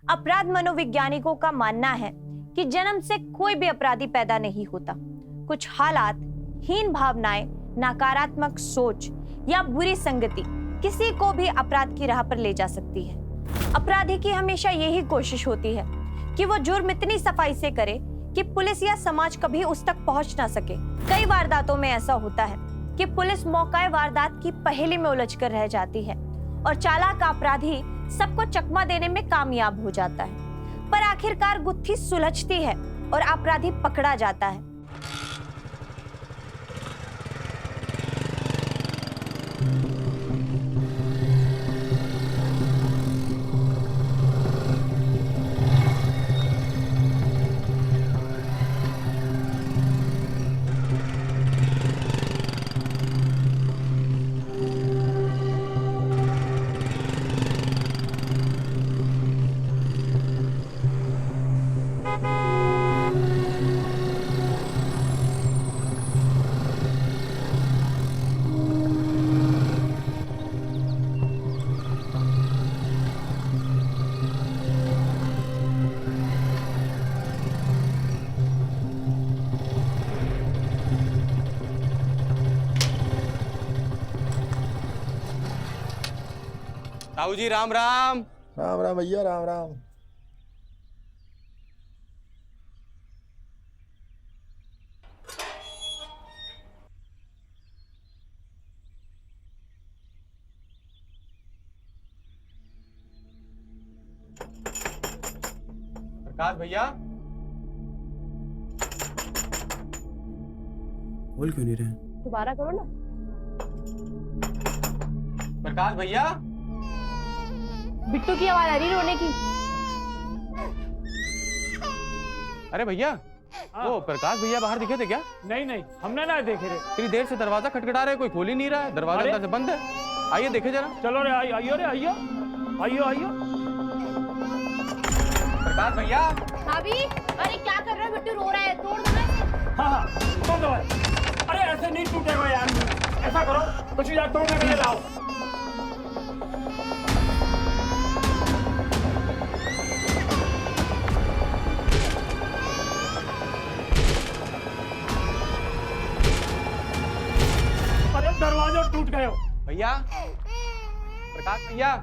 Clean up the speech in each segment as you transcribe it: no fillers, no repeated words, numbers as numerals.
अपराध मनोवैज्ञानिकों का मानना है कि जन्म से कोई भी अपराधी पैदा नहीं होता। कुछ हालात, हीन भावनाएं, नकारात्मक सोच या बुरी संगति किसी को भी अपराध की राह पर ले जा सकती है। अपराधी की हमेशा यही कोशिश होती है कि वो जुर्म इतनी सफाई से करे कि पुलिस या समाज कभी उस तक पहुंच ना सके। कई वारदातों में ऐसा होता है कि पुलिस मौका वारदात की पहेली में उलझकर रह जाती है और चालाक अपराधी सबको चकमा देने में कामयाब हो जाता है, पर आखिरकार गुत्थी सुलझती है और अपराधी पकड़ा जाता है। ताऊ जी राम राम। राम राम भैया, राम राम। प्रकाश भैया, बोल क्यों नहीं रहे? दोबारा करो ना। प्रकाश भैया। बिट्टू की आवाज आ रही रोने की। अरे भैया, वो प्रकाश भैया बाहर दिखे थे क्या? नहीं नहीं, हमने ना देखे रे। इतनी देर से दरवाजा खटखटा रहे, कोई खोल ही नहीं रहा है। दरवाजा अंदर से बंद है। आइए देखे जरा। चलो रे, आइयो रे, आइयो आइयो आइयो। प्रकाश भैया। भाभी, अरे क्या कर रहे हो? बिट्टू रो रहा है, तोड़ दो ना। हाँ, तोड़ दो। अरे ऐसे नहीं टूटेगा यार, ऐसा करो कुछ यार तोड़ने के लिए लाओ। अरे दरवाजा टूट गया भैया, प्रकाश भैया।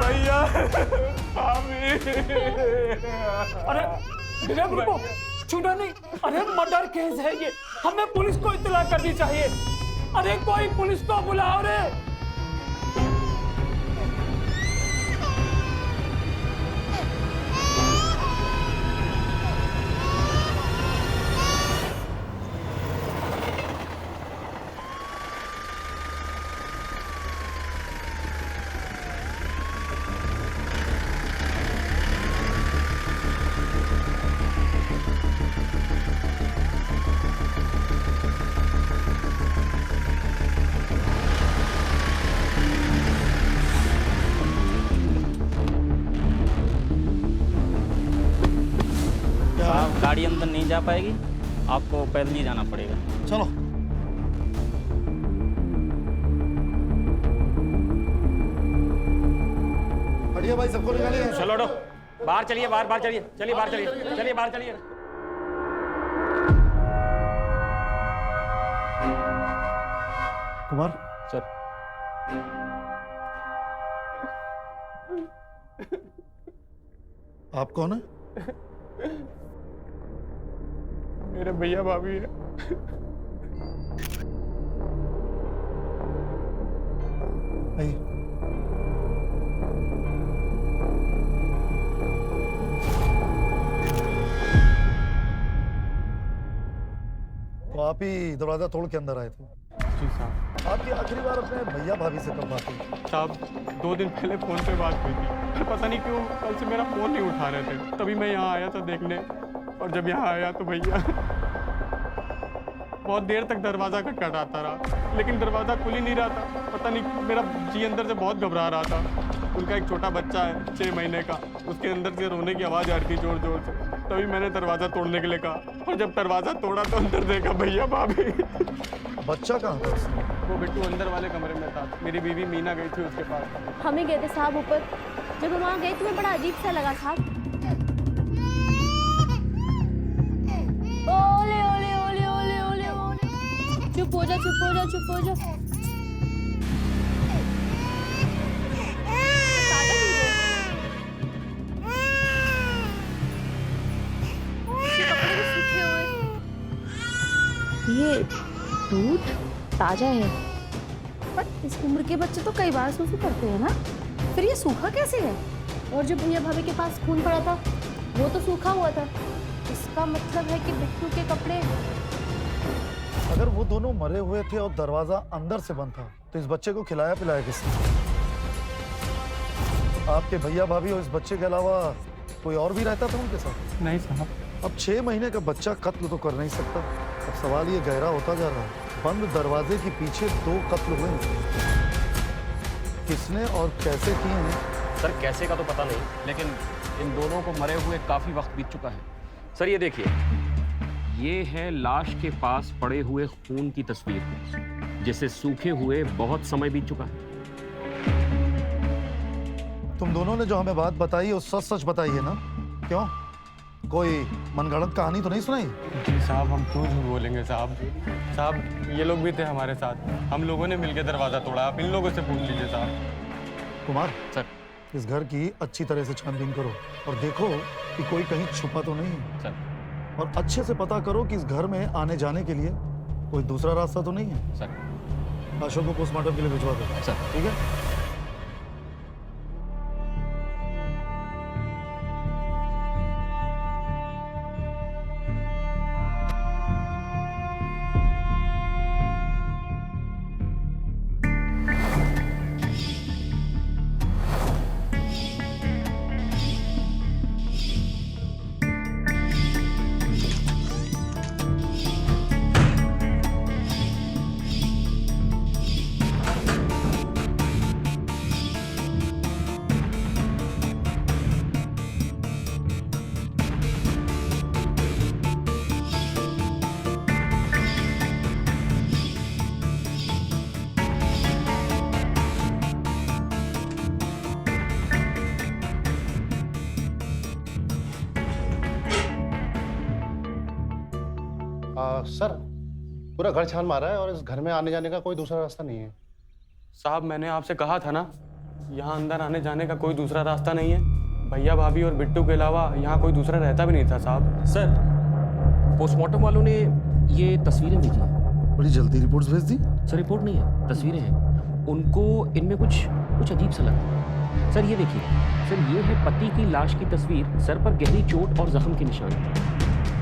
भैया, अरे रुको, छूटा नहीं। अरे मर्डर केस है ये, हमें पुलिस को इत्तला करनी चाहिए। अरे कोई पुलिस को बुलाओ रे। गाड़ी अंदर नहीं जा पाएगी, आपको पैदल ही जाना पड़ेगा। चलो। बढ़िया भाई, सबको निकालिए। चलो डो, बाहर चलिए, बाहर चलिए, चलिए बाहर चलिए, चलिए बाहर चलिए। कुमार सर। आप कौन है? मेरे भैया भाभी है। आइए। तो आप ही दरवाजा तोड़ के अंदर आए थे? जी साहब। आपकी आखिरी बार अपने भैया भाभी से कब बात हुई? साहब, 2 दिन पहले फोन पे बात हुई थी, पर पता नहीं क्यों कल से मेरा फोन नहीं उठा रहे थे। तभी मैं यहाँ आया था देखने, और जब यहाँ आया तो भैया बहुत देर तक दरवाज़ा खटखटाता रहा, लेकिन दरवाज़ा खुल ही नहीं रहा था। पता नहीं, मेरा जी अंदर से बहुत घबरा रहा था। उनका एक छोटा बच्चा है 6 महीने का, उसके अंदर से रोने की आवाज़ आ रही थी जोर जोर से। तभी मैंने दरवाज़ा तोड़ने के लिए कहा, और जब दरवाज़ा तोड़ा तो अंदर देखा भैया भाभी। बच्चा कहाँ था उसमें? वो बिट्टू अंदर वाले कमरे में था। मेरी बीवी मीना गई थी उसके पास। हम ही गए थे साहब ऊपर। जब हम वहाँ गए तो बड़ा अजीब सा लगा साहब। ओले ओले ओले ओले ओले ओले, चुप हो जा चुप हो जा चुप हो जा। कपड़े भी सूखे हुए। ये दूध ताजा है, पर इस उम्र के बच्चे तो कई बार सूसू करते हैं ना, फिर ये सूखा कैसे है? और जो भैया भाभी के पास खून पड़ा था वो तो सूखा हुआ था। इसका मतलब है कि बिट्टू के कपड़े। अगर वो दोनों मरे हुए थे और दरवाजा अंदर से बंद था, तो इस बच्चे को खिलाया पिलाया किसने? आपके भैया भाभी और इस बच्चे के अलावा कोई और भी रहता था उनके साथ? नहीं साहब। अब 6 महीने का बच्चा कत्ल तो कर नहीं सकता। अब सवाल ये गहरा होता जा रहा है। बंद दरवाजे के पीछे 2 कत्ल हुए हैं। किसने और कैसे किए हैं? सर कैसे का तो पता नहीं, लेकिन इन दोनों को मरे हुए काफी वक्त बीत चुका है। सर ये देखिए, ये है लाश के पास पड़े हुए खून की तस्वीर, जिसे सूखे हुए बहुत समय बीत चुका है। तुम दोनों ने जो हमें बात बताई वो सच सच बताई है ना? क्यों, कोई मनगढ़ंत कहानी तो नहीं सुनाई? जी साहब, हम क्यों झूठ बोलेंगे साहब। साहब ये लोग भी थे हमारे साथ, हम लोगों ने मिलकर दरवाज़ा तोड़ा। आप इन लोगों से पूछ लीजिए साहब। कुमार सर। इस घर की अच्छी तरह से छानबीन करो और देखो कि कोई कहीं छुपा तो नहीं है। सर। और अच्छे से पता करो कि इस घर में आने जाने के लिए कोई दूसरा रास्ता तो नहीं है। सर। अशोक को पोस्टमार्टम के लिए भिजवा दो। सर। ठीक है। सर, पूरा घर छान मारा है और इस घर में आने जाने का कोई दूसरा रास्ता नहीं है। साहब मैंने आपसे कहा था ना, यहाँ अंदर आने जाने का कोई दूसरा रास्ता नहीं है। भैया भाभी और बिट्टू के अलावा यहाँ कोई दूसरा रहता भी नहीं था साहब। सर, पोस्टमार्टम वालों ने ये तस्वीरें भेजी हैं। बड़ी जल्दी रिपोर्ट्स भेज दी। सर रिपोर्ट नहीं है, तस्वीरें हैं। उनको इनमें कुछ अजीब सा लगा। सर ये देखिए, सर ये है पति की लाश की तस्वीर, सर पर गहरी चोट और जख्म के निशान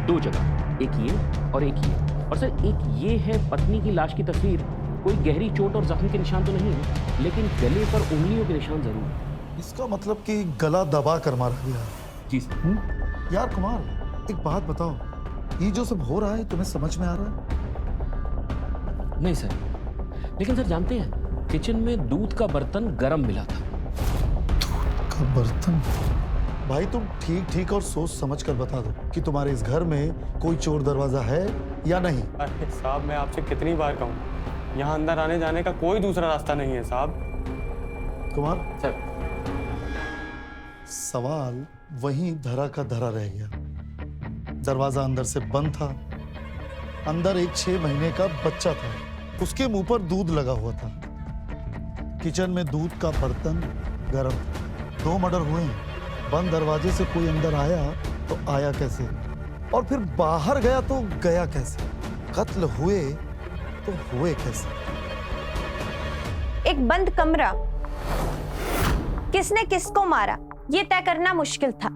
2 जगह, एक ये और एक ये। और सर एक ये है पत्नी की लाश की तस्वीर, कोई गहरी चोट और जख्म के निशान तो नहीं है, लेकिन गले पर उंगलियों के निशान जरूर है। इसका मतलब कि गला दबा कर मारा गया। जी सर। यार कुमार, एक बात बताओ, ये जो सब हो रहा है तुम्हें समझ में आ रहा है? नहीं सर, लेकिन सर जानते हैं, किचन में दूध का बर्तन गर्म मिला था। दूध का बर्तन? भाई तुम ठीक ठीक और सोच समझ कर बता दो कि तुम्हारे इस घर में कोई चोर दरवाजा है या नहीं। अरे साहब, मैं आपसे कितनी बार कहूँ, यहाँ अंदर आने जाने का कोई दूसरा रास्ता नहीं है साहब। कुमार सर, सवाल वहीं धरा का धरा रह गया। दरवाजा अंदर से बंद था, अंदर एक 6 महीने का बच्चा था, उसके मुंह पर दूध लगा हुआ था, किचन में दूध का बर्तन गर्म, 2 मर्डर हुए हैं। बंद दरवाजे से कोई अंदर आया तो आया कैसे, और फिर बाहर गया तो गया कैसे? कत्ल हुए तो हुए कैसे? एक बंद कमरा, किसने किसको मारा ये तय करना मुश्किल था।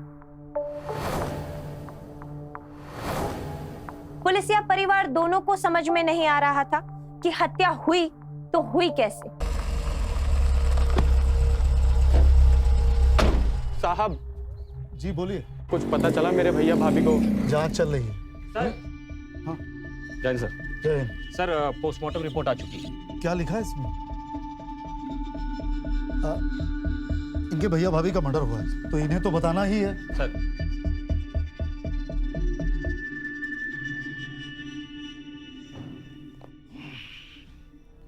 पुलिस या परिवार दोनों को समझ में नहीं आ रहा था कि हत्या हुई तो हुई कैसे। साहब जी बोलिए। कुछ पता चला मेरे भैया भाभी को? जांच चल रही है। सर। हाँ। जाइए सर। जय हिंद। सर पोस्टमार्टम रिपोर्ट आ चुकी है। क्या लिखा है इसमें? इनके भैया भाभी का मर्डर हुआ है, तो इन्हें तो बताना ही है। सर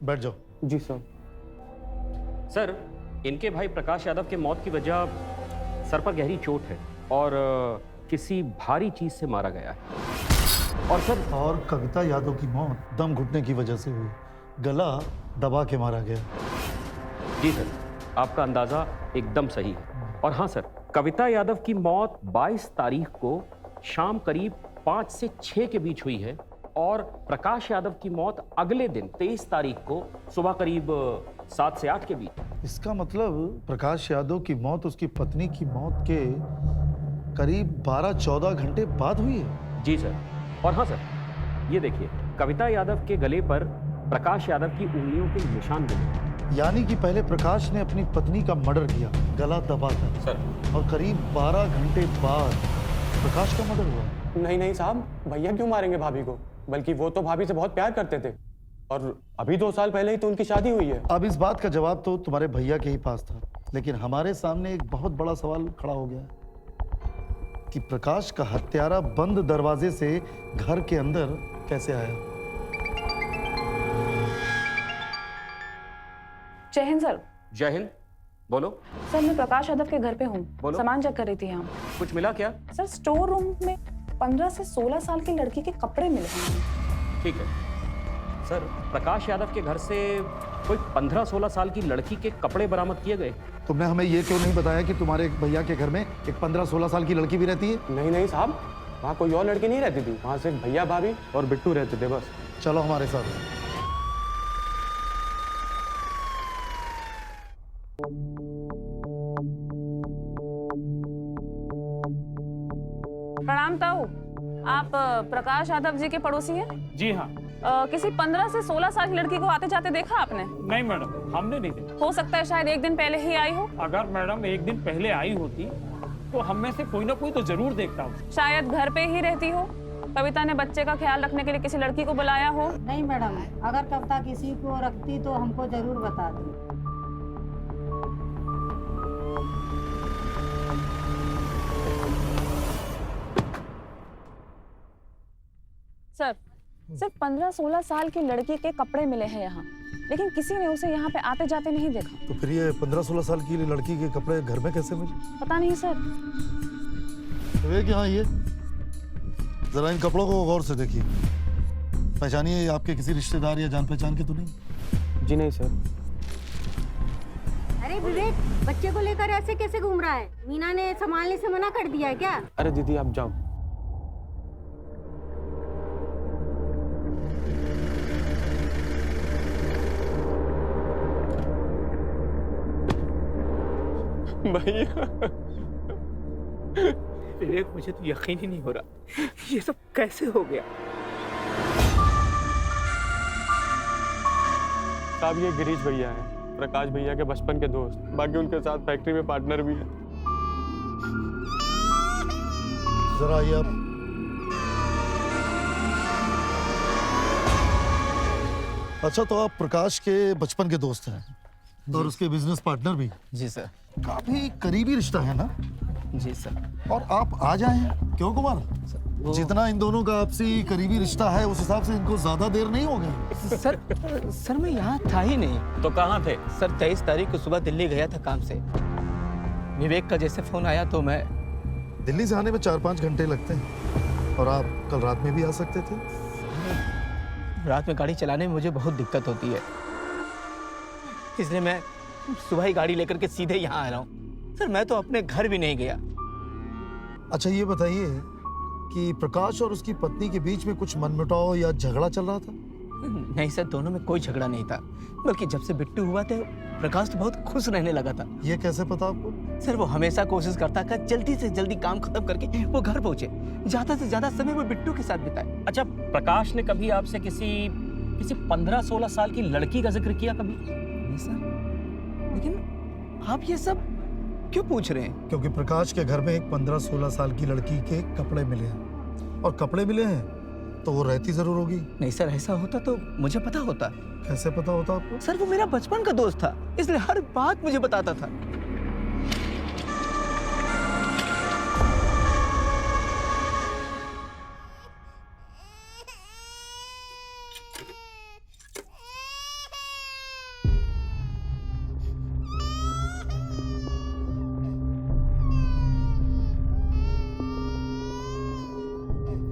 बैठ जाओ। जी सर। सर इनके भाई प्रकाश यादव के मौत की वजह सर पर गहरी चोट है और किसी भारी चीज से मारा गया है। और सर और कविता यादव की मौत दम घुटने की वजह से हुई, गला दबा के मारा गया। जी सर, आपका अंदाजा एकदम सही है। और हाँ सर, कविता यादव की मौत 22 तारीख को शाम करीब 5 से 6 के बीच हुई है और प्रकाश यादव की मौत अगले दिन 23 तारीख को सुबह करीब 7 से 8 के बीच। इसका मतलब प्रकाश यादव की मौत उसकी पत्नी की मौत के करीब 12-14 घंटे बाद हुई है। जी सर। और हाँ सर, ये देखिए, कविता यादव के गले पर प्रकाश यादव की उंगलियों के निशान मिले। यानी कि पहले प्रकाश ने अपनी पत्नी का मर्डर किया गला दबाकर सर, और करीब 12 घंटे बाद प्रकाश का मर्डर हुआ। नहीं नहीं साहब, भैया क्यों मारेंगे भाभी को? बल्कि वो तो भाभी से बहुत प्यार करते थे और अभी 2 साल पहले ही तो उनकी शादी हुई है। अब इस बात का जवाब तो तुम्हारे भैया के ही पास था, लेकिन हमारे सामने एक बहुत बड़ा सवाल खड़ा हो गया कि प्रकाश का हत्यारा बंद दरवाजे से घर के अंदर कैसे आया। जय हिंद सर। जय हिंद। बोलो। सर मैं प्रकाश यादव के घर पे हूँ, बोलो। सामान चेक कर रही थी यहाँ। कुछ मिला क्या? सर स्टोर रूम में 15 से 16 साल की लड़की के कपड़े मिले हैं। ठीक है सर, प्रकाश यादव के घर से कोई 15-16 साल की लड़की के कपड़े बरामद किए गए। तुमने हमें ये क्यों नहीं बताया कि तुम्हारे भैया के घर में एक 15-16 साल की लड़की भी रहती है? नहीं नहीं साहब, वहाँ कोई और लड़की नहीं रहती थी, वहाँ सिर्फ भैया भाभी और बिट्टू रहते थे बस। चलो हमारे साथ। प्रणाम ताऊ, आप प्रकाश यादव जी के पड़ोसी हैं? जी हाँ। किसी 15 से 16 साल की लड़की को आते जाते देखा आपने? नहीं मैडम, हमने नहीं देखा। हो सकता है शायद एक दिन पहले ही आई हो। अगर मैडम एक दिन पहले आई होती तो हम में से कोई ना कोई तो जरूर देखता हूँ। शायद घर पे ही रहती हो। कविता ने बच्चे का ख्याल रखने के लिए किसी लड़की को बुलाया हो। नहीं मैडम, अगर कविता किसी को रखती तो हमको जरूर बताती। सर सिर्फ 15-16 साल की लड़की के कपड़े मिले हैं यहाँ, लेकिन किसी ने उसे यहाँ पे आते जाते नहीं देखा। तो फिर ये 15-16 साल की लड़की के कपड़े घर में कैसे मिले? पता नहीं सर। विवेक यहाँ ये जरा इन कपड़ों को गौर से देखिए, पहचानिए आपके किसी रिश्तेदार या जान पहचान के तो नहीं? जी नहीं सर। अरे विवेक, बच्चे को लेकर ऐसे कैसे घूम रहा है? मीना ने संभालने से मना कर दिया है क्या? अरे दीदी आप जाओ। भैया विवेक, मुझे तो यकीन ही नहीं हो रहा, ये सब कैसे हो गया? साहब ये गिरीश भैया हैं, प्रकाश भैया के बचपन के दोस्त, बाकी उनके साथ फैक्ट्री में पार्टनर भी है। जरा आइए आप। अच्छा, तो आप प्रकाश के बचपन के दोस्त हैं और उसके बिजनेस पार्टनर भी? जी सर। काफी करीबी रिश्ता है ना? जी सर। और आप आ जाए क्यों कुमार? जितना इन दोनों का आपसी करीबी रिश्ता है उस हिसाब से इनको ज्यादा देर नहीं हो गई। सर मैं यहाँ था ही नहीं। तो कहाँ थे? सर 23 तारीख को सुबह दिल्ली गया था काम से। विवेक का जैसे फोन आया तो मैं। दिल्ली से आने में 4-5 घंटे लगते हैं और आप कल रात में भी आ सकते थे। रात में गाड़ी चलाने में मुझे बहुत दिक्कत होती है, इसलिए मैं सुबह ही गाड़ी लेकर के सीधे यहाँ आ रहा हूँ। सर मैं तो अपने घर भी नहीं गया। अच्छा ये बताइए कि प्रकाश और उसकी पत्नी के बीच में कुछ मनमुटाव या झगड़ा चल रहा था? नहीं सर, दोनों में कोई झगड़ा नहीं था, बल्कि जब से बिट्टू हुआ था प्रकाश तो बहुत खुश रहने लगा था। ये कैसे पता आपको? सर वो हमेशा कोशिश करता था जल्दी से जल्दी काम खत्म करके वो घर पहुंचे, ज्यादा से ज्यादा समय वो बिट्टू के साथ बिताए। अच्छा, प्रकाश ने कभी आपसे किसी 15-16 साल की लड़की का जिक्र किया कभी? नहीं सर। लेकिन आप ये सब क्यों पूछ रहे हैं? क्योंकि प्रकाश के घर में एक 15-16 साल की लड़की के कपड़े मिले हैं, और कपड़े मिले हैं तो वो रहती जरूर होगी। नहीं सर, ऐसा होता तो मुझे पता होता। कैसे पता होता आपको? सर वो मेरा बचपन का दोस्त था, इसलिए हर बात मुझे बताता था।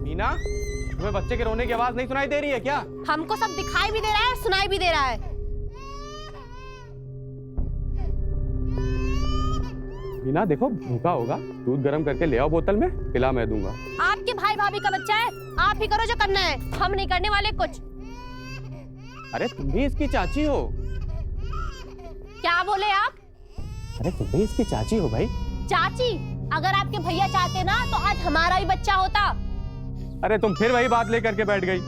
मीना, तुम्हें बच्चे के रोने की आवाज नहीं सुनाई दे रही है क्या? हमको सब दिखाई भी दे रहा है और सुनाई भी दे रहा है। मीना देखो, भूखा होगा, दूध गर्म करके ले आओ बोतल में, पिला मैं दूंगा। आपके भाई भाभी का बच्चा है, आप ही करो जो करना है, हम नहीं करने वाले कुछ। अरे तुम भी इसकी चाची हो। क्या बोले आप? अरे तुम भी इसकी चाची हो भाई। चाची? अगर आपके भैया चाहते ना तो आज हमारा ही बच्चा होता। अरे तुम फिर वही बात लेकर के बैठ गई।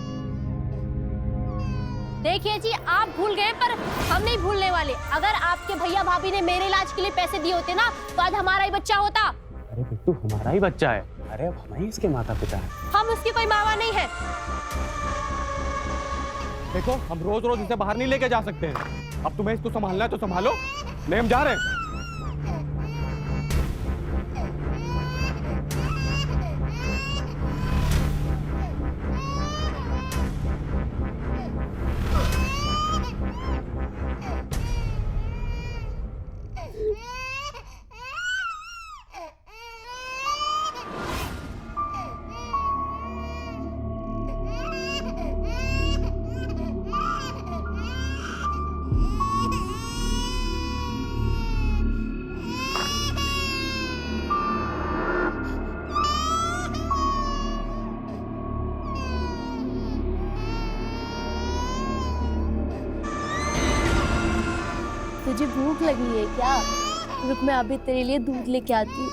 देखिए जी, आप भूल गए पर हम नहीं भूलने वाले। अगर आपके भैया भाभी ने मेरे इलाज के लिए पैसे दिए होते ना तो आज हमारा ही बच्चा होता। अरे बिट्टू, हमारा ही बच्चा है। अरे अब हम ही इसके माता पिता हैं। हम उसकी कोई मावा नहीं है। देखो, हम रोज रोज इसे बाहर नहीं लेके जा सकते हैं। अब तुम्हें इसको संभालना है तो संभालो, नहीं हम जा रहे हैं। तुझे भूख लगी है क्या? रुक, मैं अभी तेरे लिए दूध लेके आती हूँ।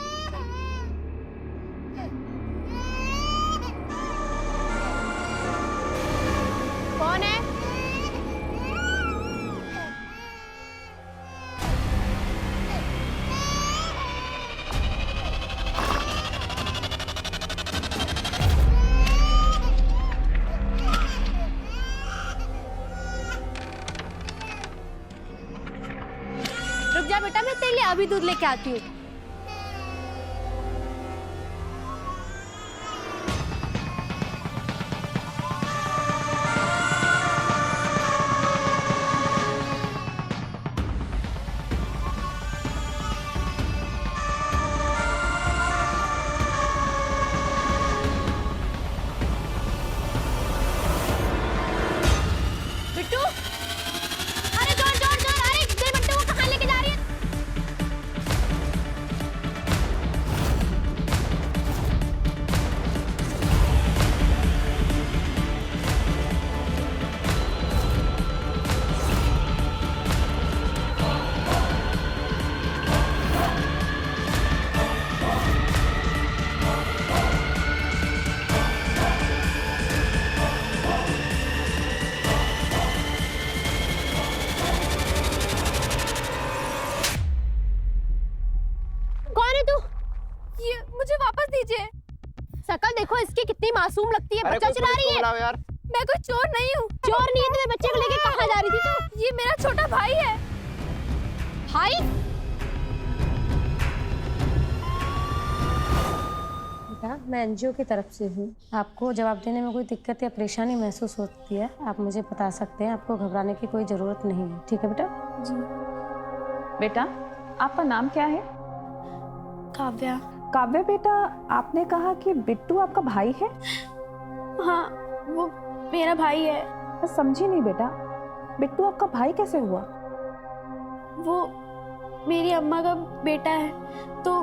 कौन है? रुक जा बेटा, मैं तेरे लिए अभी दूध लेके आती हूँ। बिट्टू, अरे जोर जोर जोर, अरे दे बिट्टू को कहाँ लेके जा रही है? कौन है तू? ये मुझे वापस दीजिए। शकल देखो इसकी, कितनी मासूम लगती है। बच्चा चुरा रही है। यार। मैं कोई चोर नहीं हूँ। चोर नहीं है तो मेरे बच्चे को लेके कहाँ जा रही थी तू? ये मेरा छोटा भाई है। भाई? बेटा, मैं एनजीओ की तरफ से हूँ। आपको जवाब देने में कोई दिक्कत या परेशानी महसूस होती है, आप मुझे बता सकते हैं। आपको घबराने की कोई ज़रूरत नहीं है, ठीक है बेटा? जी। बेटा, आपका नाम क्या है? काव्या। काव्या बेटा, आपने कहा कि बिट्टू आपका भाई है? हाँ, वो मेरा भाई है। मैं समझी नहीं बेटा, बिट्टू आपका भाई कैसे हुआ? वो मेरी अम्मा का बेटा है, तो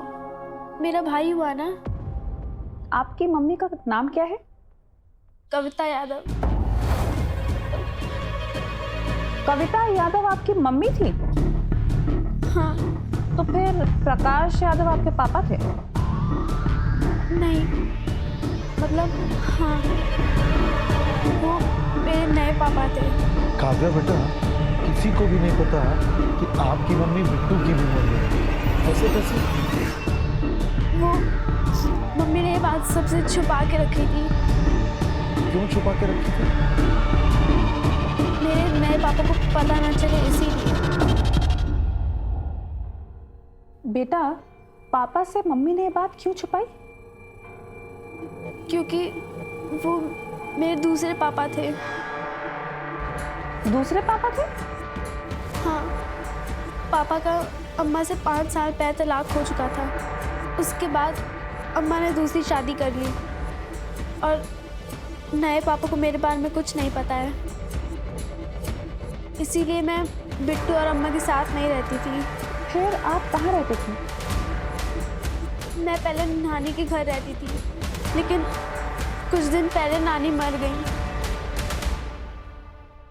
मेरा भाई हुआ ना। आपकी मम्मी का नाम क्या है? कविता यादव। कविता यादव आपकी मम्मी थी? हाँ। तो फिर प्रकाश यादव आपके पापा थे? नहीं, मतलब हाँ, वो मेरे नए पापा थे। काव्या बेटा, किसी को भी नहीं पता कि आपकी मम्मी बिट्टू की भी मर गई। कैसे कैसे? वो मम्मी ने ये बात सबसे छुपा के रखी थी। क्यों छुपा के रखी थी? मेरे नए पापा को पता ना चले इसीलिए। बेटा, पापा से मम्मी ने ये बात क्यों छुपाई? क्योंकि वो मेरे दूसरे पापा थे। दूसरे पापा थे? हाँ, पापा का अम्मा से 5 साल पहले तलाक हो चुका था। उसके बाद अम्मा ने दूसरी शादी कर ली और नए पापा को मेरे बारे में कुछ नहीं पता है। इसीलिए मैं बिट्टू और अम्मा के साथ नहीं रहती थी। फिर आप कहाँ रहते थे? मैं पहले नानी के घर रहती थी, लेकिन कुछ दिन पहले नानी मर गई।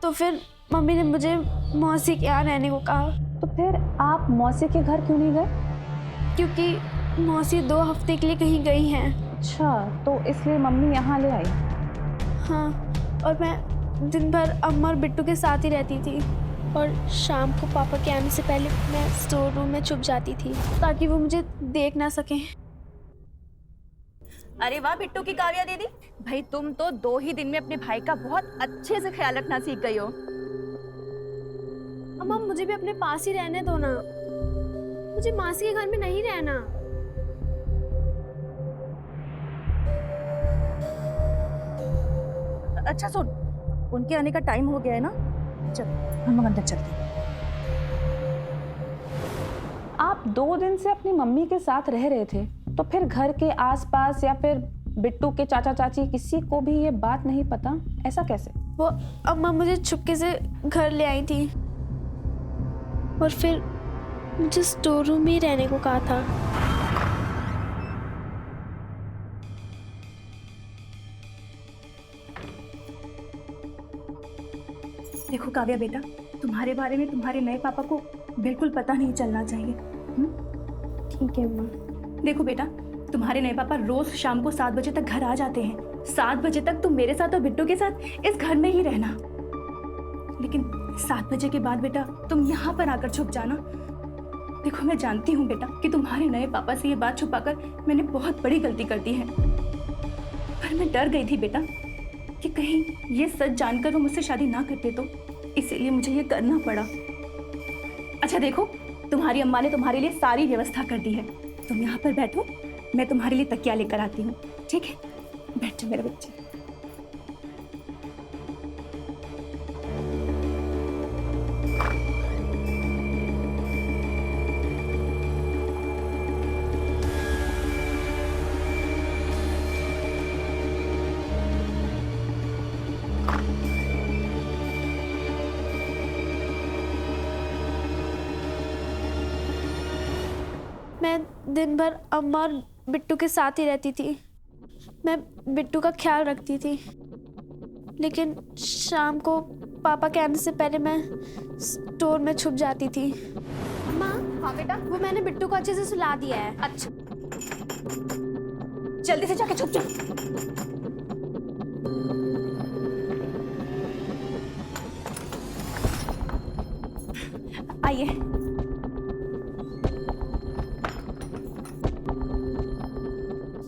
तो फिर मम्मी ने मुझे मौसी के यहाँ रहने को कहा। तो फिर आप मौसी के घर क्यों नहीं गए? क्योंकि मौसी 2 हफ्ते के लिए कहीं गई हैं। अच्छा, तो इसलिए मम्मी यहाँ ले आई। हाँ, और मैं दिन भर अम्मा और बिट्टू के साथ ही रहती थी। और शाम को पापा के आने से पहले मैं स्टोर रूम में छुप जाती थी ताकि वो मुझे देख ना सकें। अरे वाह बिट्टू की काव्या दीदी, भाई तुम तो 2 ही दिन में अपने भाई का बहुत अच्छे से ख्याल रखना सीख गई हो। अम्मा, मुझे भी अपने पास ही रहने दो ना। मुझे मासी के घर में नहीं रहना। अच्छा सुन, उनके आने का टाइम हो गया है ना, चल हम अंदर चलते हैं। आप 2 दिन से अपनी मम्मी के साथ रह रहे थे, तो फिर घर के आसपास या फिर बिट्टू के चाचा चाची किसी को भी ये बात नहीं पता? ऐसा कैसे? वो अम्मा मुझे चुपके से घर ले आई थी और फिर मुझे स्टोर रूम में ही रहने को कहा था। देखो काव्या बेटा, तुम्हारे बारे में तुम्हारे नए पापा को बिल्कुल पता नहीं चलना चाहिए। ठीक है अम्मा। देखो बेटा, तुम्हारे नए पापा रोज शाम को 7 बजे तक घर आ जाते हैं। 7 बजे तक तुम मेरे साथ और बिट्टू के साथ इस घर में ही रहना, लेकिन 7 बजे के बाद बेटा तुम यहाँ पर आकर छुप जाना। देखो मैं जानती हूँ बेटा कि तुम्हारे नए पापा से ये बात छुपाकर मैंने बहुत बड़ी गलती कर दी है, पर मैं डर गई थी बेटा कि कहीं ये सच जानकर वो मुझसे शादी ना करते, तो इसीलिए मुझे ये करना पड़ा। अच्छा देखो, तुम्हारी अम्मा ने तुम्हारे लिए सारी व्यवस्था कर दी है। तुम यहाँ पर बैठो, मैं तुम्हारे लिए तकिया लेकर आती हूँ। ठीक है, बैठो मेरे बच्चे। मैं दिन भर अम्मा और बिट्टू के साथ ही रहती थी। मैं बिट्टू का ख्याल रखती थी, लेकिन शाम को पापा के आने से पहले मैं स्टोर में छुप जाती थी। अम्मा, हाँ बेटा, वो मैंने बिट्टू को अच्छे से सुला दिया है। अच्छा, जल्दी से जाके छुप जा। आइए,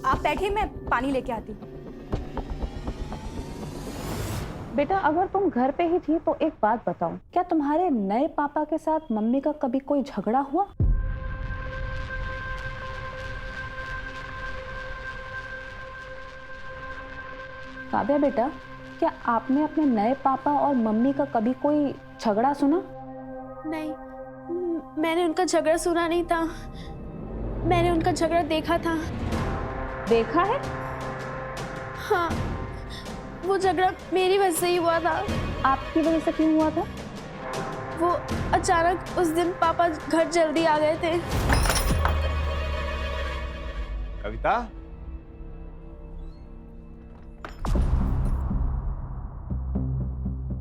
आप बैठिए, मैं पानी लेके आती हूँ। बेटा, अगर तुम घर पे ही थी तो एक बात बताओ, क्या तुम्हारे नए पापा के साथ मम्मी का कभी कोई झगड़ा हुआ? काव्या बेटा, क्या आपने अपने नए पापा और मम्मी का कभी कोई झगड़ा सुना? नहीं, मैंने उनका झगड़ा सुना नहीं था, मैंने उनका झगड़ा देखा था। देखा है? हाँ, वो झगड़ा मेरी वजह से ही हुआ था। आपकी वजह से क्यों हुआ था? वो अचानक उस दिन पापा घर जल्दी आ गए थे। कविता,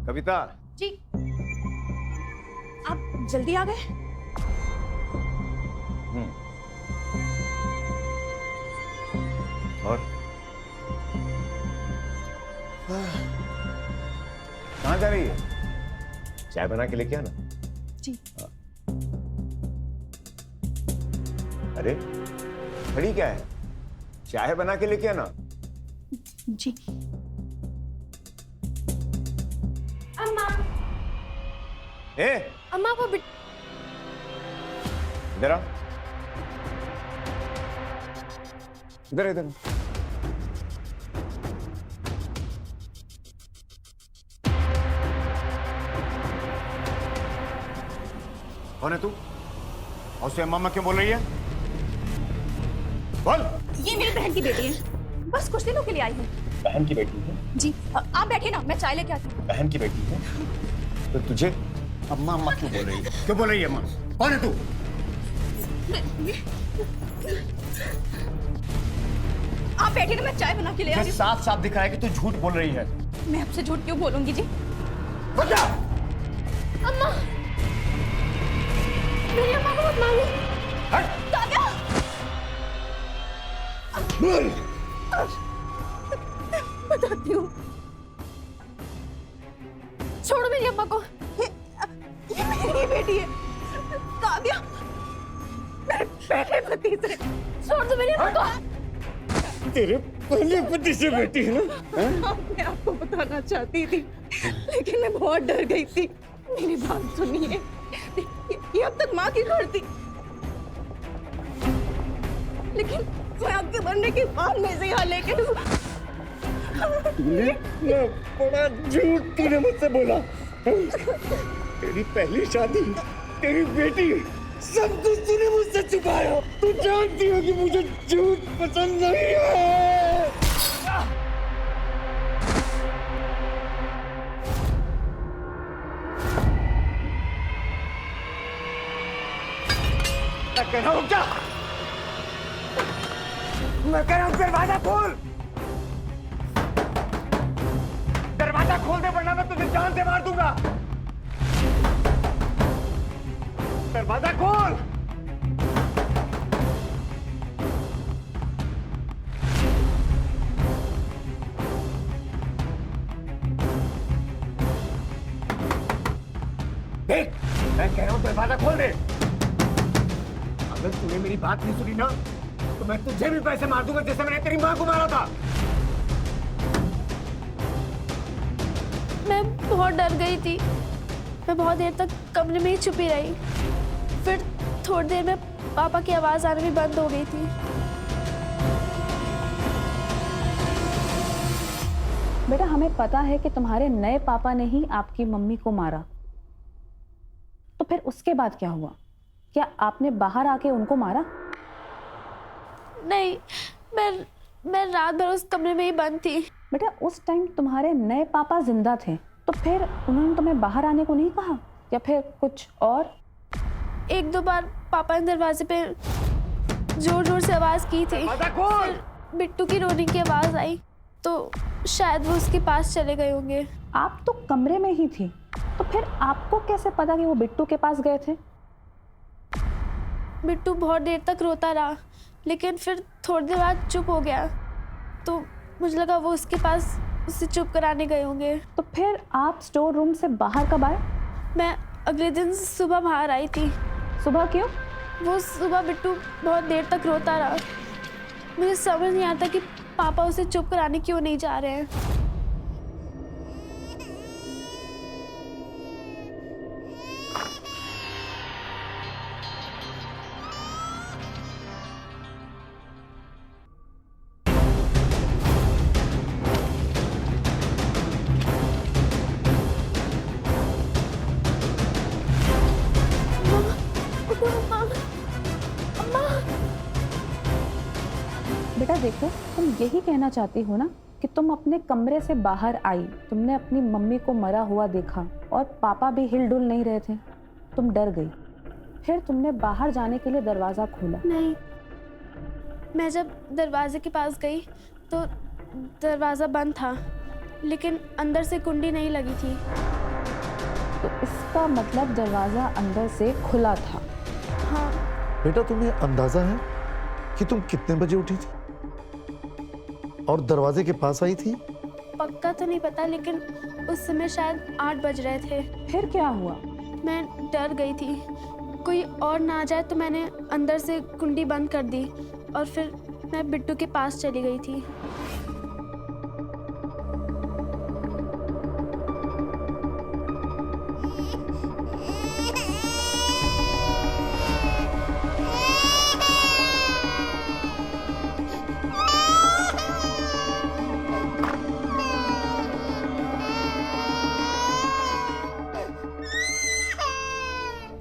कविता जी, आप जल्दी आ गए? और कहाँ जा रही है? चाय बना के लेके आना। जी। अरे खड़ी क्या है? चाय बना के लेके आना। जी। ए अम्मा वो इधर आ, इधर इधर। कौन है तू? और उसे अम्मा क्यों बोल रही है? बोल। ये मेरी बहन की बेटी है, बस कुछ दिनों के लिए आई हूँ। बहन की बेटी है? जी आप बैठिए ना, मैं चाय लेके आती हूँ। बहन की बेटी है तो तुझे अम्मा अम्मा क्यों बोल रही है? क्यों बोल रही है अम्मा? कौन है तू? आप बैठिए ना, मैं चाय बना के ले आई हूँ। साफ साफ दिख रहा है कि तू झूठ बोल रही है। मैं आपसे झूठ क्यों बोलूंगी जी? बता। अम्मा, मेरी अम्मा को मत मारो। काव्या! बोल। बताती हूँ। छोड़ो मेरी अम्मा को। ये मेरी बेटी है काव्या, मेरे पहले पति से। छोड़ दो मेरी अम्मा को। तेरे पहले पति से बेटी है ना? मैं आपको बताना चाहती थी लेकिन मैं बहुत डर गई थी। मेरी बात सुनिए, ये अब तक माँ की घर थी, लेकिन मैं आपके बनने के बाद में से यहाँ लेके बड़ा झूठ तूने मुझसे बोला। तेरी पहली शादी, तेरी बेटी, सब कुछ तूने मुझसे छुपाया। तू जानती हो कि मुझे झूठ पसंद नहीं है। मैं कह रहा हूँ क्या? मैं कह रहा हूँ दरवाजा खोल। दरवाजा खोल दे वरना मैं तुझे जान से मार दूंगा। दरवाजा खोल। देख, मैं कह रहा हूं दरवाजा खोल दे। अगर तूने मेरी बात नहीं सुनी ना तो मैं तुझे भी पैसे मार दूंगा जैसे मैंने तेरी मां को मारा था। मैं बहुत डर गई थी। मैं बहुत देर तक कमरे में ही छुपी रही। फिर थोड़ी देर में पापा की आवाज आना भी बंद हो गई थी। बेटा हमें पता है कि तुम्हारे नए पापा ने ही आपकी मम्मी को मारा, तो फिर उसके बाद क्या हुआ? क्या आपने बाहर आके उनको मारा? नहीं, मैं रात भर उस कमरे में ही बंद थी। बेटा उस टाइम तुम्हारे नए पापा जिंदा थे, तो फिर उन्होंने तुम्हें बाहर आने को नहीं कहा या फिर कुछ और? एक दो बार पापा ने दरवाजे पे जोर जोर से आवाज की थी। फिर बिट्टू की रोने की आवाज आई तो शायद वो उसके पास चले गए होंगे। आप तो कमरे में ही थी, तो फिर आपको कैसे पता कि वो बिट्टू के पास गए थे? बिट्टू बहुत देर तक रोता रहा, लेकिन फिर थोड़ी देर बाद चुप हो गया, तो मुझे लगा वो उसके पास उसे चुप कराने गए होंगे। तो फिर आप स्टोर रूम से बाहर कब आए? मैं अगले दिन सुबह बाहर आई थी। सुबह क्यों? वो सुबह बिट्टू बहुत देर तक रोता रहा। मुझे समझ नहीं आता कि पापा उसे चुप कराने क्यों नहीं जा रहे हैं। बेटा देखो, तुम यही कहना चाहती हो ना कि तुम अपने कमरे से बाहर आई, तुमने अपनी मम्मी को मरा हुआ देखा और पापा भी हिल डुल नहीं रहे थे, तुम डर गई, फिर तुमने बाहर जाने के लिए दरवाजा खोला। नहीं, मैं जब दरवाजे के पास गई तो दरवाजा बंद था, लेकिन अंदर से कुंडी नहीं लगी थी। तो इसका मतलब दरवाजा अंदर से खुला था। हाँ। बेटा तुम्हें अंदाजा है कि तुम कितने बजे उठी थी और दरवाजे के पास आई थी? पक्का तो नहीं पता, लेकिन उस समय शायद 8 बज रहे थे। फिर क्या हुआ? मैं डर गई थी, कोई और ना आ जाए, तो मैंने अंदर से कुंडी बंद कर दी और फिर मैं बिट्टू के पास चली गई थी।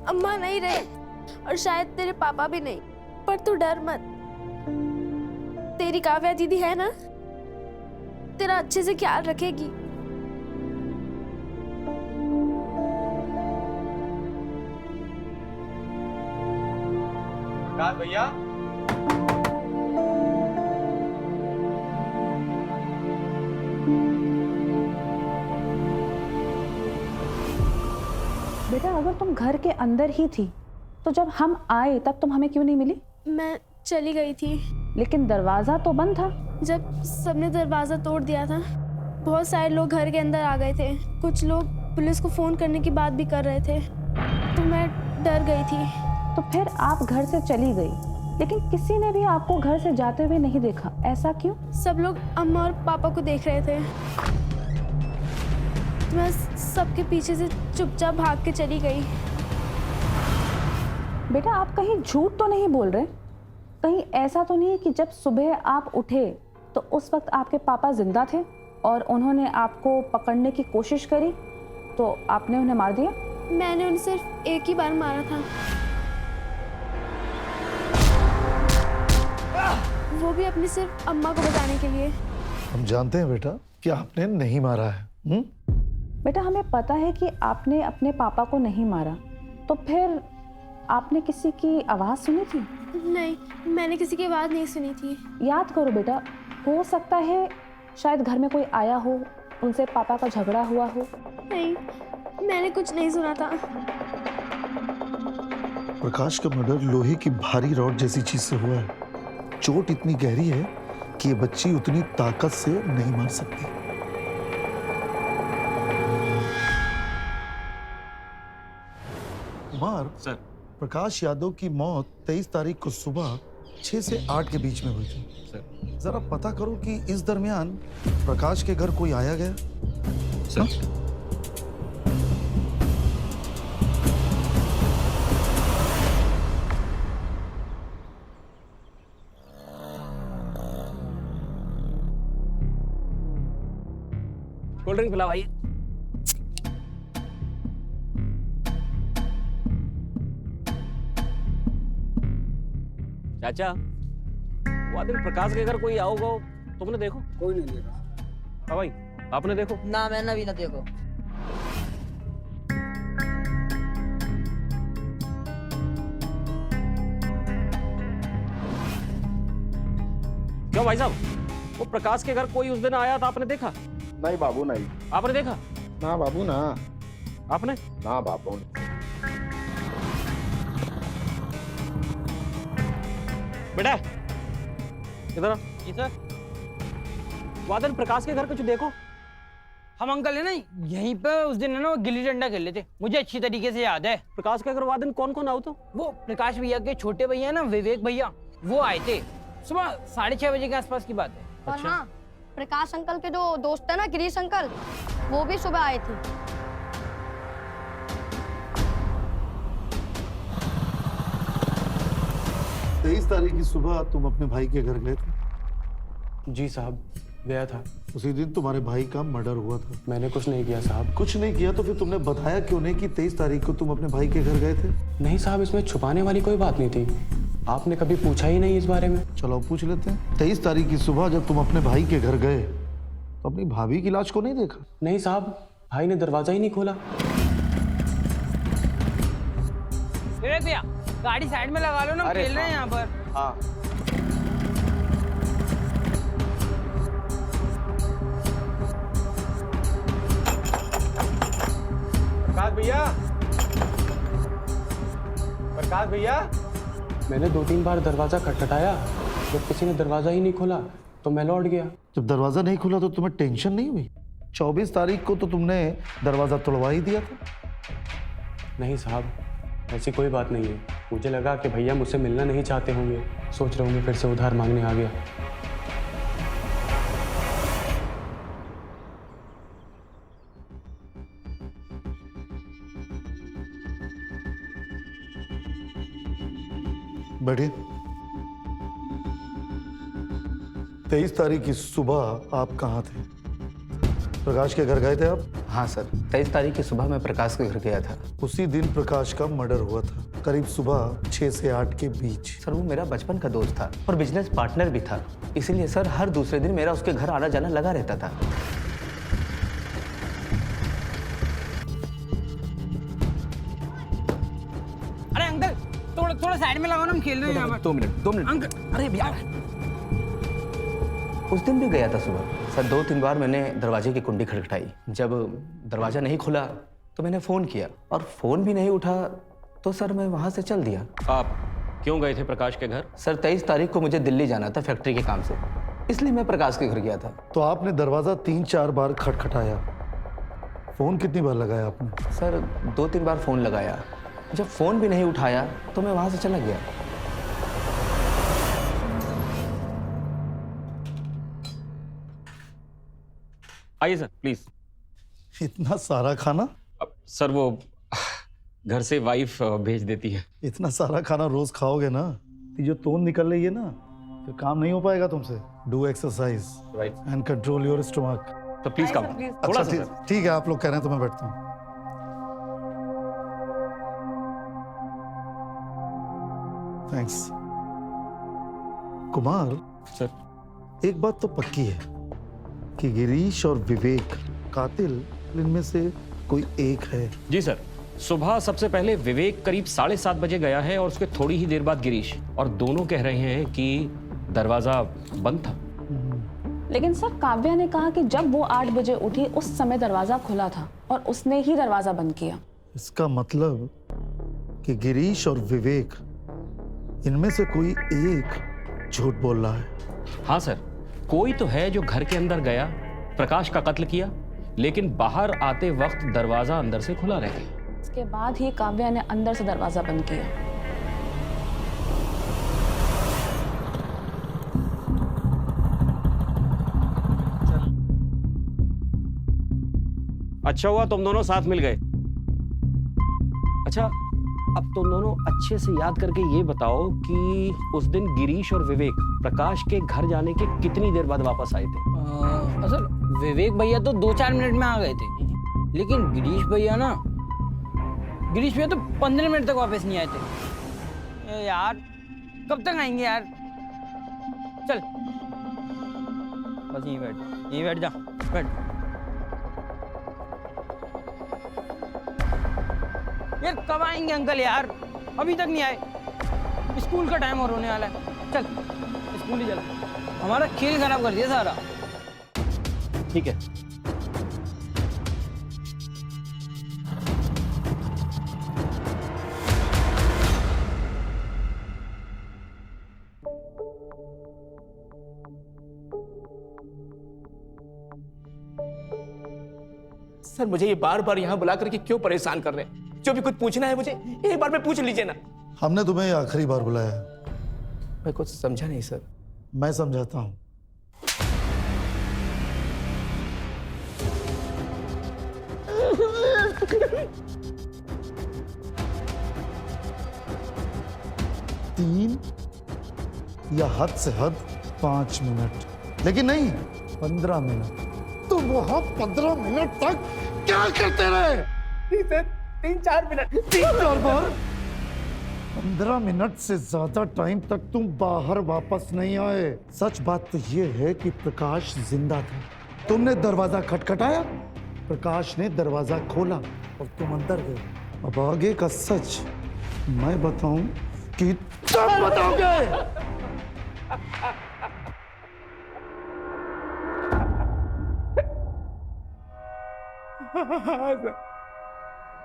अम्मा नहीं रहे और शायद तेरे पापा भी नहीं, पर तू डर मत। तेरी काव्या दीदी है ना, तेरा अच्छे से ख्याल रखेगी। भैया बेटा अगर तुम घर के अंदर ही थी तो जब हम आए तब तुम हमें क्यों नहीं मिली? मैं चली गई थी। लेकिन दरवाजा तो बंद था। जब सबने दरवाजा तोड़ दिया था, बहुत सारे लोग घर के अंदर आ गए थे। कुछ लोग पुलिस को फोन करने की बात भी कर रहे थे, तो मैं डर गई थी। तो फिर आप घर से चली गई, लेकिन किसी ने भी आपको घर से जाते हुए नहीं देखा, ऐसा क्यों? सब लोग अम्मा और पापा को देख रहे थे, तो मैं सबके पीछे से चुपचाप भाग के चली गई। बेटा आप कहीं झूठ तो नहीं बोल रहे? कहीं ऐसा तो नहीं कि जब सुबह आप उठे तो उस वक्त आपके पापा जिंदा थे और उन्होंने आपको पकड़ने की कोशिश करी तो आपने उन्हें मार दिया? मैंने उन्हें सिर्फ एक ही बार मारा था, वो भी अपनी सिर्फ अम्मा को बताने के लिए। हम जानते हैं बेटा कि आपने नहीं मारा है। बेटा हमें पता है कि आपने अपने पापा को नहीं मारा, तो फिर आपने किसी की आवाज़ सुनी थी? नहीं, मैंने किसी की आवाज़ नहीं सुनी थी। याद करो बेटा, हो सकता है शायद घर में कोई आया हो, उनसे पापा का झगड़ा हुआ हो। नहीं, मैंने कुछ नहीं सुना था। प्रकाश का मर्डर लोहे की भारी रॉड जैसी चीज से हुआ है। चोट इतनी गहरी है कि ये बच्ची उतनी ताकत से नहीं मार सकती। कुमार सर, प्रकाश यादव की मौत 23 तारीख को सुबह 6 से 8 के बीच में हुई थी। सर जरा पता करो कि इस दरमियान प्रकाश के घर कोई आया गया? सर कोल्ड ड्रिंक पिला भाई। चाचा वो दिन प्रकाश के घर कोई आओगे, तुमने देखो? कोई नहीं देखा। हाँ भाई आपने देखो? ना मैंने भी ना देखो। क्यों भाई साहब, वो प्रकाश के घर कोई उस दिन आया था, आपने देखा? नहीं बाबू नहीं। आपने देखा? ना बाबू ना। आपने? ना बाबू। बेटा इधर जी सर। वादन प्रकाश के घर कुछ देखो? हम अंकल है ना यहीं पे उस दिन है ना वो गिल्ली डंडा खेल लेते, मुझे अच्छी तरीके से याद है। प्रकाश के घर वादन कौन कौन आओ? तो वो प्रकाश भैया के छोटे भैया ना विवेक भैया, वो आए थे सुबह 6:30 बजे के आसपास की बात है। और हाँ, प्रकाश अंकल के जो दोस्त है ना गिरीश अंकल, वो भी सुबह आए थे। 23 तारीख की सुबह तुम अपने भाई के घर गए थे? जी साहब गया था। उसी दिन तुम्हारे भाई का मर्डर हुआ था। मैंने कुछ नहीं किया साहब। कुछ नहीं किया तो फिर तुमने बताया क्यों नहीं कि 23 तारीख को तुम अपने भाई के घर गए थे? नहीं साहब, इसमें छुपाने वाली कोई बात नहीं थी, आपने कभी पूछा ही नहीं इस बारे में। चलो पूछ लेते हैं। 23 तारीख की सुबह जब तुम अपने भाई के घर गए तो अपनी भाभी की लाश को नहीं देखा? नहीं साहब, भाई ने दरवाजा ही नहीं खोला। विवेक भैया गाड़ी साइड में लगा लो ना, खेल रहे हैं यहाँ पर। हाँ प्रकाश भैया, प्रकाश भैया। मैंने 2-3 बार दरवाजा खटखटाया, जब किसी ने दरवाजा ही नहीं खोला तो मैं लौट गया। जब दरवाजा नहीं खुला तो तुम्हें टेंशन नहीं हुई? 24 तारीख को तो तुमने दरवाजा तोड़वा ही दिया था। नहीं साहब, ऐसी कोई बात नहीं है। मुझे लगा कि भैया मुझसे मिलना नहीं चाहते होंगे, सोच रहे होंगे फिर से उधार मांगने आ गया। बैठिए। 23 तारीख की सुबह आप कहाँ थे? प्रकाश के घर गए थे आप? हाँ सर, 23 तारीख की सुबह मैं प्रकाश के घर गया था। उसी दिन प्रकाश का मर्डर हुआ था, करीब सुबह 6 से 8 के बीच। सर वो मेरा बचपन का दोस्त था और बिजनेस पार्टनर भी था, इसीलिए सर हर दूसरे दिन मेरा उसके घर आना जाना लगा रहता था। अरे अंकल थोड़ा साइड में लगाओ ना, हम खेल रहे हैं यहाँ पर। 2 मिनट अंकल अरे भैया, उस दिन भी गया था सुबह सर। 2-3 बार मैंने दरवाजे की कुंडी खटखटाई। जब दरवाजा नहीं खुला तो मैंने फ़ोन किया और फ़ोन भी नहीं उठा तो सर मैं वहाँ से चल दिया। आप क्यों गए थे प्रकाश के घर? सर 23 तारीख को मुझे दिल्ली जाना था फैक्ट्री के काम से, इसलिए मैं प्रकाश के घर गया था। तो आपने दरवाजा 3-4 बार खटखटाया, फोन कितनी बार लगाया आपने? सर 2-3 बार फ़ोन लगाया, जब फ़ोन भी नहीं उठाया तो मैं वहाँ से चला गया। आइए सर प्लीज। इतना सारा खाना? सर वो घर से वाइफ भेज देती है। इतना सारा खाना रोज खाओगे ना, ये जो तोन निकल रही है ना, फिर काम नहीं हो पाएगा तुमसे। Do exercise and control your stomach. तो प्लीज कम थोड़ा सा। ठीक है, आप लोग कह रहे हैं तो मैं बैठता हूँ। थैंक्स। कुमार सर, एक बात तो पक्की है कि गिरीश और विवेक कातिल इनमें से कोई एक है। जी सर, सुबह सबसे पहले विवेक करीब 7:30 बजे गया है और उसके थोड़ी ही देर बाद गिरीश, और दोनों कह रहे हैं कि दरवाजा बंद था। लेकिन सर काव्या ने कहा कि जब वो 8 बजे उठी उस समय दरवाजा खुला था और उसने ही दरवाजा बंद किया। इसका मतलब कि गिरीश और विवेक इनमें से कोई एक झूठ बोल रहा है। हाँ सर, कोई तो है जो घर के अंदर गया, प्रकाश का कत्ल किया, लेकिन बाहर आते वक्त दरवाजा अंदर से खुला रह गया। इसके बाद ही काव्या ने अंदर से दरवाजा बंद किया। अच्छा हुआ तुम दोनों साथ मिल गए। अच्छा, अब तुम दोनों अच्छे से याद करके ये बताओ कि उस दिन गिरीश और विवेक प्रकाश के घर जाने के कितनी देर बाद वापस आए थे? असल विवेक भैया तो 2-4 मिनट में आ गए थे, लेकिन गिरीश भैया तो 15 मिनट तक वापस नहीं आए थे। यार कब तक आएंगे यार? चल बस यहीं बैठ जा, बैठ। यार कब आएंगे अंकल यार? अभी तक नहीं आए। स्कूल का टाइम और होने वाला है। चल स्कूल ही चल, हमारा खेल खराब कर दिया सारा। ठीक है। सर मुझे ये बार बार यहाँ बुला करके क्यों परेशान कर रहे हैं? जो भी कुछ पूछना है मुझे एक बार में पूछ लीजिए ना। हमने तुम्हें आखिरी बार बुलाया। मैं कुछ समझा नहीं सर। मैं समझाता हूँ। तीन या हद से हद 5 मिनट, लेकिन नहीं 15 मिनट। तो वहां 15 मिनट तक क्या करते रहे? Sir 3-4 minute. 3-4 बार 15 मिनट से ज्यादा टाइम तक तुम बाहर वापस नहीं आए। सच बात तो ये है कि प्रकाश जिंदा था। तुमने दरवाजा खटखटाया, प्रकाश ने दरवाजा खोला और तुम अंदर गए। अब आगे का सच मैं बताऊं कि तुम बताओगे?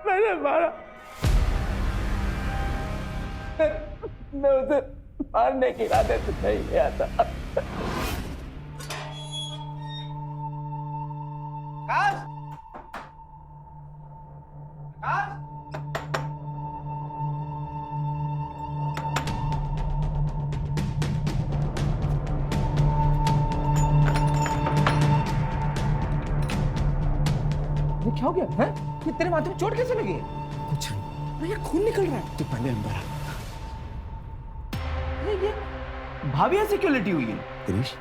मैंने मारा। मैं उसे मारने के इरादे से नहीं गया था। ये क्या हो गया है? ये तेरे माथे में चोट कैसे लगी? कुछ नहीं, ये खून निकल रहा है। तू पहले अंदर आ। ये भाभी ऐसे क्यों लेटी हुई है? गिरीश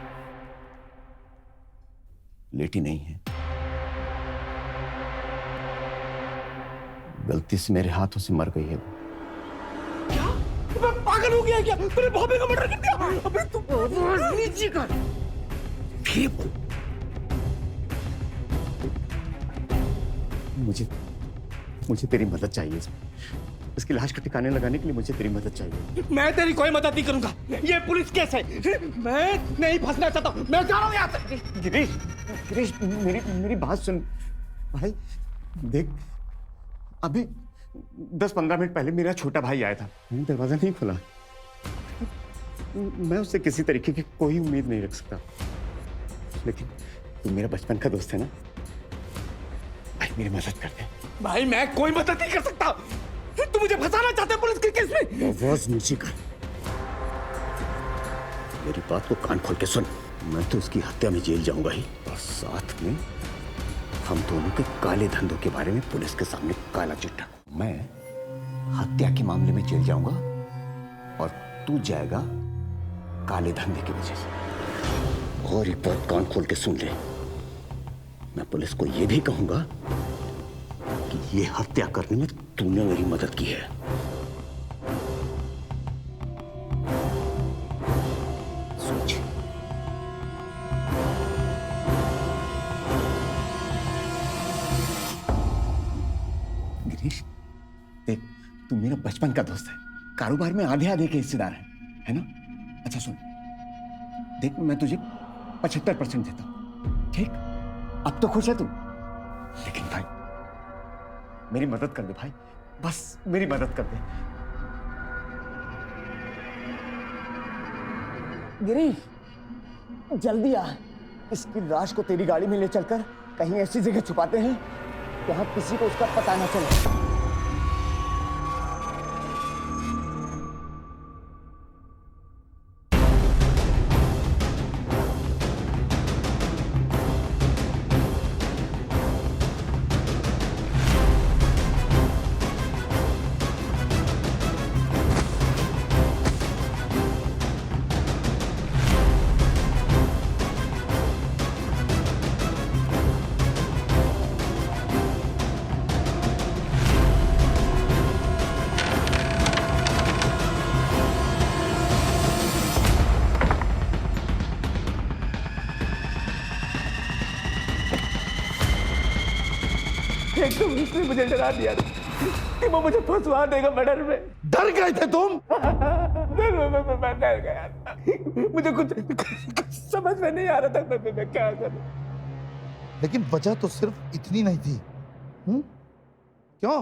लेटी नहीं है, गलती से मेरे हाथों से मर गई है। मैं पागल हो गया क्या? तूने भाभी का मर्डर कर दिया? अबे तू आवाज नीचे कर। फिर बोल। मुझे तेरी मदद चाहिए। इसकी लाश का ठिकाने लगाने के लिए मुझे तेरी मदद चाहिए। मैं तेरी कोई मदद नहीं करूंगा। ये पुलिस केस है। मैं नहीं फंसना चाहता हूँ। मैं जा रहा हूँ यहाँ से। गिरीश मेरी बात सुन भाई। देख, अभी 10-15 मिनट पहले मेरा छोटा भाई आया था। मैंने दरवाजा नहीं खोला। मैं उससे किसी तरीके की कोई उम्मीद नहीं रख सकता, लेकिन तू मेरा बचपन का दोस्त है ना भाई, मेरी मदद कर दे। भाई मैं कोई मदद नहीं कर सकता। तू मुझे फंसाना चाहता है पुलिस के केस में? आवाज नीचे कर। मेरी बात को कान खोल के सुन। मैं तो उसकी हत्या में जेल जाऊंगा ही, और साथ में हम दोनों के काले धंधों के बारे में पुलिस के सामने काला चिट्ठा। मैं हत्या के मामले में जेल जाऊंगा और तू जाएगा काले धंधे की वजह से। और एक बात कान खोल के सुन ले, मैं पुलिस को यह भी कहूंगा कि ये हत्या करने में तूने मेरी मदद की है। सोच। गिरीश देख, तू मेरा बचपन का दोस्त है, कारोबार में आधे आधे के हिस्सेदार है ना? अच्छा सुन, देख मैं तुझे 75% देता हूं, ठीक? अब तो खुश है तू? लेकिन भाई मेरी मदद कर दे भाई, बस मेरी मदद कर दे। गिरीश जल्दी आ, इसकी लाश को तेरी गाड़ी में ले चलकर कहीं ऐसी जगह छुपाते हैं जहां किसी को उसका पता न चले। एकदम इसने मुझे डरा दिया कि वो मुझे फंसवा देगा मर्डर में। डर गए थे तुम? मैं डर गया था, मुझे कुछ समझ में नहीं आ रहा था मैं क्या करूं। लेकिन वजह तो सिर्फ इतनी नहीं थी। क्यों?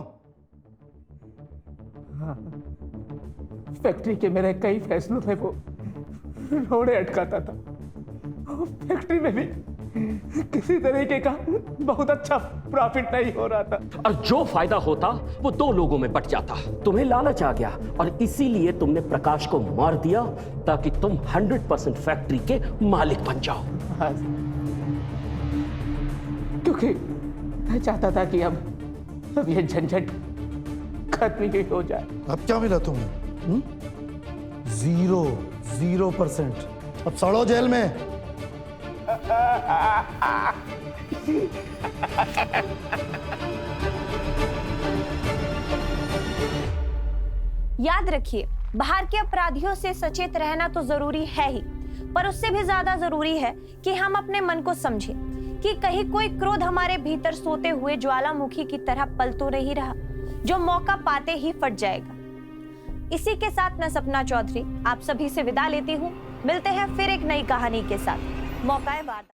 फैक्ट्री के मेरे कई फैसलों में वो रोड़े अटकाता था। फैक्ट्री में भी किसी तरीके का बहुत अच्छा प्रॉफिट नहीं हो रहा था, और जो फायदा होता वो दो लोगों में बट जाता। तुम्हें लालच आ गया और इसीलिए तुमने प्रकाश को मार दिया ताकि तुम 100% फैक्ट्री के मालिक बन जाओ। हाँ, क्योंकि मैं चाहता था कि अब ये झंझट खत्म ही हो जाए। अब क्या मिला तुम्हें? 0% अब सड़ो जेल में। याद रखिए, बाहर के अपराधियों से सचेत रहना तो जरूरी है ही, पर उससे भी ज्यादा जरूरी है कि हम अपने मन को समझें कि कहीं कोई क्रोध हमारे भीतर सोते हुए ज्वालामुखी की तरह पल तो नहीं रहा, जो मौका पाते ही फट जाएगा। इसी के साथ मैं सपना चौधरी आप सभी से विदा लेती हूँ। मिलते हैं फिर एक नई कहानी के साथ। मौका है वारदात।